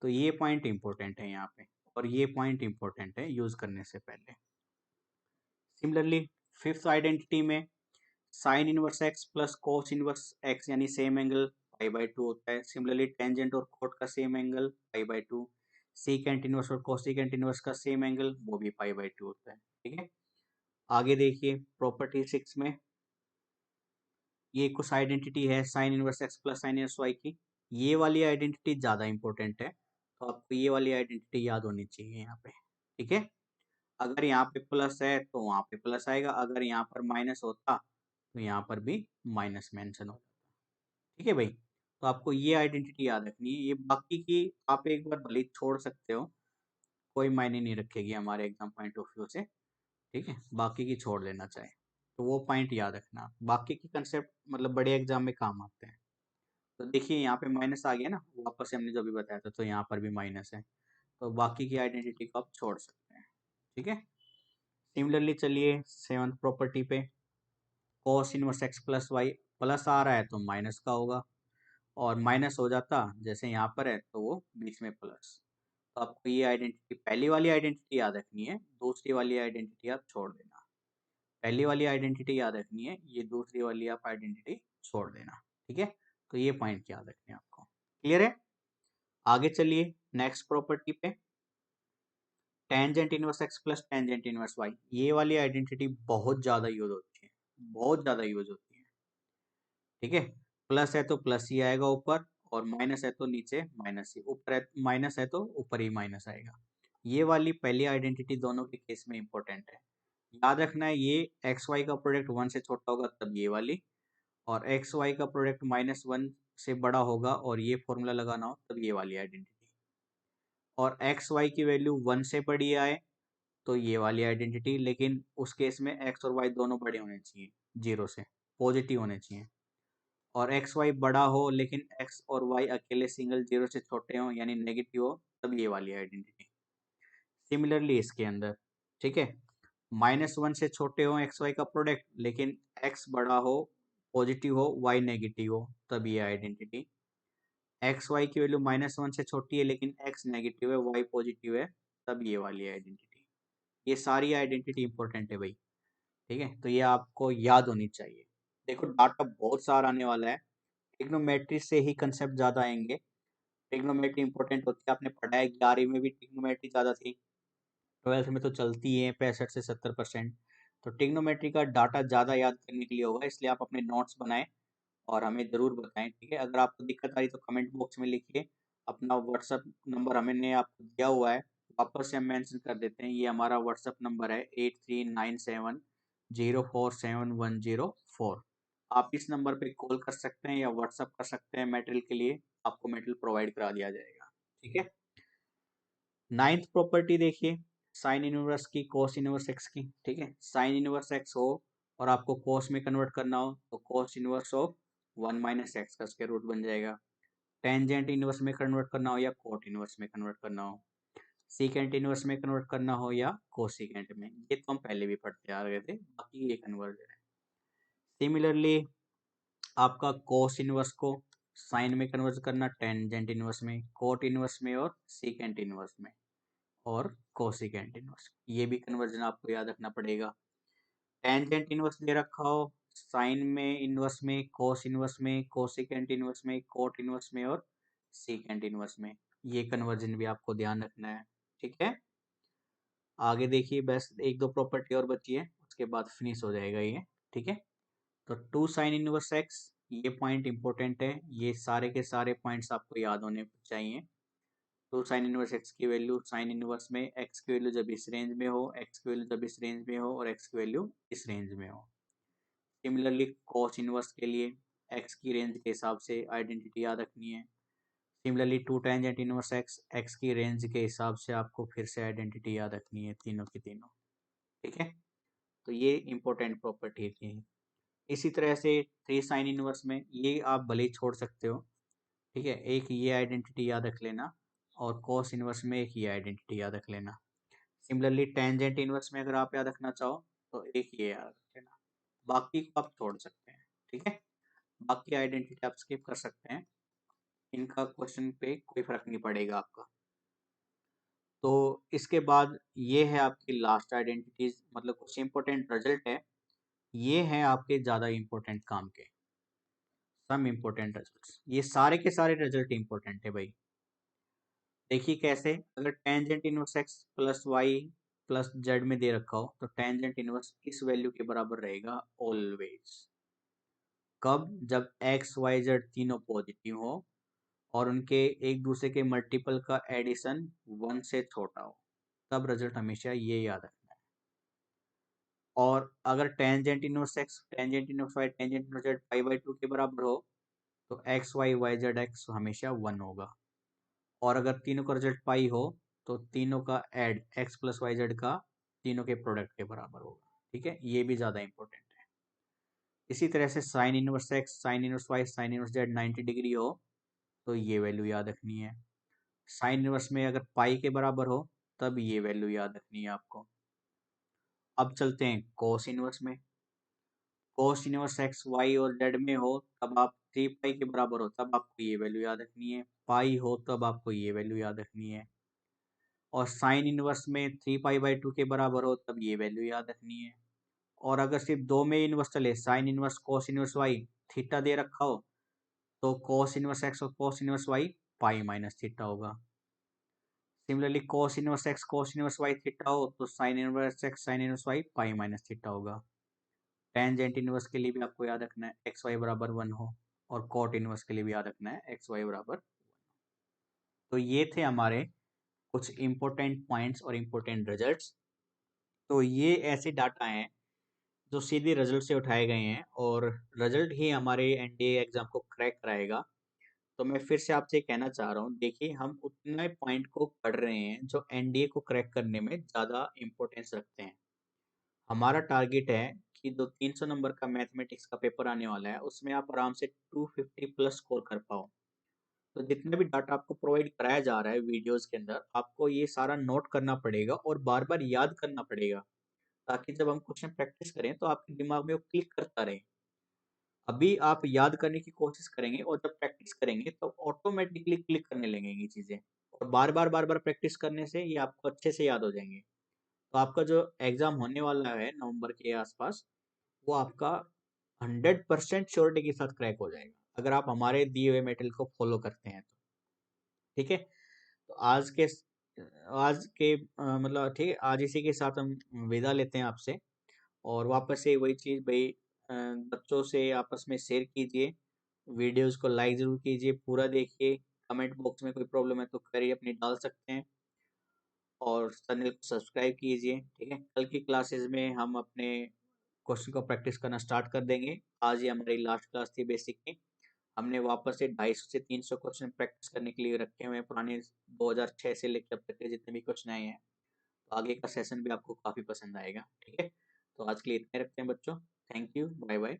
तो ये पॉइंट इंपॉर्टेंट है यहाँ पे, और ये पॉइंट इंपॉर्टेंट है यूज करने से पहले। सिमिलरली फिफ्थ आइडेंटिटी में sign inverse x plus cos inverse x यानी सेम एंगल π/2 होता है। सिमिलरली टेंजेंट और कोट का सेम एंगल π/2, सीकेंट इनवर्स और कोसिकेंट इनवर्स का सेम एंगल वो भी π/2 होता है। ठीक है, आगे देखिए प्रॉपर्टी 6 में, ये कुछ आइडेंटिटी है sine inverse x plus sine inverse y की। ये वाली आइडेंटिटी ज़्यादा इंपॉर्टेंट है, तो आपको ये वाली आइडेंटिटी याद होनी चाहिए यहाँ पे। ठीक है, अगर यहाँ पे प्लस है तो वहाँ पे प्लस आएगा, अगर यहाँ पर माइनस होता तो यहाँ पर भी माइनस मेंशन होता। ठीक है भाई, तो आपको ये आइडेंटिटी याद रखनी है। ये बाकी की आप एक बार भले ही छोड़ सकते हो, कोई मायने नहीं रखेगी हमारे एग्जाम पॉइंट ऑफ व्यू से। ठीक है, बाकी की छोड़ लेना चाहे तो वो पॉइंट याद रखना, बाकी की कंसेप्ट मतलब बड़े एग्जाम में काम आते हैं। तो देखिए यहाँ पे माइनस आ गया ना, वापस से हमने जो भी बताया था, तो यहाँ पर भी माइनस है, तो बाकी की आइडेंटिटी को आप छोड़ सकते हैं। ठीक है, सिमिलरली चलिए सेवंथ प्रॉपर्टी पे, cos inverse x plus Y, plus आ रहा है तो माइनस का होगा, और माइनस हो जाता जैसे यहाँ पर है तो वो बीच में प्लस। तो आपको ये आइडेंटिटी, पहली वाली आइडेंटिटी याद रखनी है, दूसरी वाली आइडेंटिटी आप छोड़ देना। पहली वाली आइडेंटिटी याद रखनी है, ये दूसरी वाली आप आइडेंटिटी छोड़ देना। ठीक है, तो ये पॉइंट याद रखने हैं आपको। क्लियर है, आगे चलिए नेक्स्ट प्रॉपर्टी पे, tangent inverse x plus tangent inverse y. ये वाली आइडेंटिटी बहुत ज़्यादा यूज होती है, बहुत ज़्यादा यूज होती है। ठीक है, प्लस है तो प्लस ही आएगा ऊपर, और माइनस है तो नीचे माइनस ही, ऊपर है माइनस है तो ऊपर ही माइनस आएगा। ये वाली पहली आइडेंटिटी दोनों के केस में इंपॉर्टेंट है, याद रखना है। ये एक्स वाई का प्रोडक्ट 1 से छोटा होगा तब ये वाली, और एक्स वाई का प्रोडक्ट -1 से बड़ा होगा और ये फॉर्मूला लगाना हो तब ये वाली आइडेंटिटी। और एक्स वाई की वैल्यू 1 से बड़ी आए तो ये वाली आइडेंटिटी, लेकिन उस केस में एक्स और वाई दोनों बड़े होने चाहिए, 0 से पॉजिटिव होने चाहिए। और एक्स वाई बड़ा हो लेकिन एक्स और वाई अकेले सिंगल 0 से छोटे हों यानी नेगेटिव हो, तब ये वाली आइडेंटिटी। सिमिलरली इसके अंदर, ठीक है, -1 से छोटे हो एक्स वाई का प्रोडक्ट, लेकिन एक्स बड़ा हो, पॉजिटिव हो, वाई नेगेटिव हो, तब ये आइडेंटिटी। एक्स वाई की वैल्यू -1 से छोटी है लेकिन एक्स नेगेटिव है, वाई पॉजिटिव है, तब ये वाली आइडेंटिटी। ये सारी आइडेंटिटी इंपॉर्टेंट है भाई, ठीक है, तो ये आपको याद होनी चाहिए। देखो डाटा बहुत सारा आने वाला है, ट्रिग्नोमेट्री से ही कंसेप्ट ज़्यादा आएंगे। ट्रिग्नोमेट्री इंपॉर्टेंट होती है, आपने पढ़ा है 11वीं में भी ट्रिग्नोमेट्री ज़्यादा थी, 12th में तो चलती है 65 से 70%। तो ट्रिग्नोमेट्री का डाटा ज़्यादा याद करने के लिए होगा, इसलिए आप अपने नोट्स बनाएं और हमें ज़रूर बताएं, ठीक है। अगर आपको दिक्कत आ रही तो कमेंट बॉक्स में लिखिए। अपना व्हाट्सअप नंबर हमने आपको दिया हुआ है, वापस से हम मेंशन कर देते हैं, ये हमारा व्हाट्सअप नंबर है 8397047104। आप इस नंबर पे कॉल कर सकते हैं या व्हाट्सअप कर सकते हैं, मटेरियल के लिए आपको मटेरियल प्रोवाइड करा दिया जाएगा, ठीक है। नाइन्थ प्रॉपर्टी देखिए, साइन इनवर्स की कोस इनवर्स एक्स की, ठीक है। साइन इनवर्स एक्स हो और आपको कोस में कन्वर्ट करना हो तो कोस इनवर्स ऑफ 1 - एक्स का स्क्वायर रूट बन जाएगा। टेंजेंट इनवर्स में कन्वर्ट करना हो या कोट इनवर्स में कन्वर्ट करना हो, सीकेंट इनवर्स में कन्वर्ट करना हो या कोसिकेंट में, ये तो हम पहले भी पढ़ते आ रहे थे, बाकी ये कन्वर्जन है। सिमिलरली आपका कोस इनवर्स को साइन में कन्वर्ट करना टेंजेंट इनवर्स में, कोट इनवर्स में और सीकेंट इनवर्स में और कोसिकेंट इनवर्स, ये भी कन्वर्जन आपको याद रखना पड़ेगा। टेंजेंट इनवर्स दे रखा हो साइन में, इनवर्स में, कोस इनवर्स में, कोसिकेंट इनवर्स में, कोट इनवर्स में और सीकेंट इनवर्स में, ये कन्वर्जन भी आपको ध्यान रखना है, ठीक है। आगे देखिए, बस एक दो प्रॉपर्टी और बची है, उसके बाद फिनिश हो जाएगा ये, ठीक है। तो 2 साइन इनवर्स एक्स, ये पॉइंट इंपॉर्टेंट है, ये सारे के सारे पॉइंट्स आपको याद होने चाहिए। 2 साइन इनवर्स एक्स की वैल्यू, साइन इनवर्स में एक्स की वैल्यू जब इस रेंज में हो, एक्स की वैल्यू जब इस रेंज में हो और एक्स की वैल्यू इस रेंज में हो। सिमिलरली कॉस इनवर्स के लिए एक्स की रेंज के हिसाब से आइडेंटिटी याद रखनी है। Similarly 2 tangent inverse x, x की रेंज के हिसाब से आपको फिर से आइडेंटिटी याद रखनी है, तीनों की तीनों, ठीक है। तो ये इंपॉर्टेंट प्रॉपर्टी थी। इसी तरह से 3 साइन इनवर्स में ये आप भले ही छोड़ सकते हो, ठीक है, एक ये आइडेंटिटी याद रख लेना और कॉस इनवर्स में एक ये आइडेंटिटी याद रख लेना। सिमिलरली टेंजेंट इनवर्स में अगर आप याद रखना चाहो तो एक ये याद रख लेना, बाकी को आप छोड़ सकते हैं, ठीक है। बाकी आइडेंटिटी आप स्किप कर सकते हैं, इनका क्वेश्चन पे कोई फर्क नहीं पड़ेगा आपका। तो इसके बाद ये है आपकी लास्ट आइडेंटिटीज, मतलब कुछ इंपॉर्टेंट रिजल्ट है, ये है आपके ज़्यादा इंपॉर्टेंट काम के, सम इंपॉर्टेंट रिजल्ट्स, ये सारे के सारे रिजल्ट इंपॉर्टेंट है भाई। देखिए कैसे, अगर tangent inverse x plus Y plus z में दे रखा हो तो टेंजेंट इनवर्स इस वैल्यू के बराबर रहेगा ऑलवेज। कब? जब एक्स वाई जेड तीनों पॉजिटिव हो और उनके एक दूसरे के मल्टीपल का एडिशन 1 से छोटा हो, तब रिजल्ट हमेशा ये याद रखना है। और अगर tangent inverse X, tangent inverse Y, tangent inverse Z पाई/2 के बराबर हो तो X Y Y Z X हमेशा 1 होगा। और अगर तीनों का रिजल्ट पाई हो तो तीनों का add x plus y z का तीनों के प्रोडक्ट के बराबर होगा, ठीक है, ये भी ज़्यादा इंपॉर्टेंट है। इसी तरह से sine inverse x, sine inverse y, sine inverse z 90 degree हो तो ये वैल्यू याद रखनी है। साइन इनवर्स में अगर पाई के बराबर हो तब ये वैल्यू याद रखनी है आपको। अब चलते हैं कोस इनवर्स में। कोस इनवर्स एक्स वाई और जेड में हो तब आप 3 पाई के बराबर हो तब आपको ये वैल्यू याद रखनी है, पाई हो तब आपको ये वैल्यू याद रखनी है। और साइन इनवर्स में 3 पाई/2 के बराबर हो तब ये वैल्यू याद रखनी है। और अगर सिर्फ दो में इनवर्स चले, sine inverse cos inverse Y, theta दे रखा हो तो कोस इनवर्स एक्स और cos inverse Y pi minus theta होगा। Similarly cos inverse X cos inverse Y theta हो तो sine inverse x sine inverse Y pi minus theta होगा। Tangent inverse के लिए भी आपको याद रखना है एक्स वाई बराबर 1 हो, और कोट इनवर्स के लिए भी याद रखना है एक्स वाई बराबर। तो ये थे हमारे कुछ इंपॉर्टेंट पॉइंट्स और इंपॉर्टेंट रिजल्ट्स। तो ये ऐसे डाटा हैं जो सीधे रिजल्ट से उठाए गए हैं और रिजल्ट ही हमारे एनडीए एग्जाम को क्रैक कराएगा। तो मैं फिर से आपसे कहना चाह रहा हूँ, देखिए हम उतने पॉइंट को पढ़ रहे हैं जो एनडीए को क्रैक करने में ज़्यादा इम्पोर्टेंस रखते हैं। हमारा टारगेट है कि जो 300 नंबर का मैथमेटिक्स का पेपर आने वाला है उसमें आप आराम से 250 प्लस स्कोर कर पाओ। तो जितना भी डाटा आपको प्रोवाइड कराया जा रहा है वीडियोस के अंदर, आपको ये सारा नोट करना पड़ेगा और बार बार याद करना पड़ेगा, ताकि जब हम क्वेश्चन प्रैक्टिस करें तो आपके दिमाग में वो क्लिक करता रहे। अभी आप याद करने की कोशिश करेंगे और जब प्रैक्टिस करेंगे तो ऑटोमेटिकली क्लिक करने लगेंगी चीज़ें, और बार बार प्रैक्टिस करने से ये आपको अच्छे से याद हो जाएंगे। तो आपका जो एग्ज़ाम होने वाला है नवंबर के आसपास, वो आपका 100% श्योरिटी के साथ क्रैक हो जाएगा, अगर आप हमारे दिए हुए मेटल को फॉलो करते हैं तो। ठीक है? तो आज के मतलब ठीक है, आज इसी के साथ हम विदा लेते हैं आपसे। और वापस से वही चीज़ भाई, बच्चों से आपस में शेयर कीजिए, वीडियोस को लाइक ज़रूर कीजिए, पूरा देखिए, कमेंट बॉक्स में कोई प्रॉब्लम है तो क्वेरी अपनी डाल सकते हैं, और चैनल को सब्सक्राइब कीजिए। ठीक है? कल की क्लासेस में हम अपने क्वेश्चन को प्रैक्टिस करना स्टार्ट कर देंगे। आज ये हमारी लास्ट क्लास थी बेसिक की। हमने वापस से 250 से 300 क्वेश्चन प्रैक्टिस करने के लिए रखे हुए हैं, पुराने 2006 से लेकर अब तक के जितने भी क्वेश्चन आए हैं। तो आगे का सेशन भी आपको काफ़ी पसंद आएगा। ठीक है? तो आज के लिए इतने रखते हैं बच्चों। Thank you, bye bye.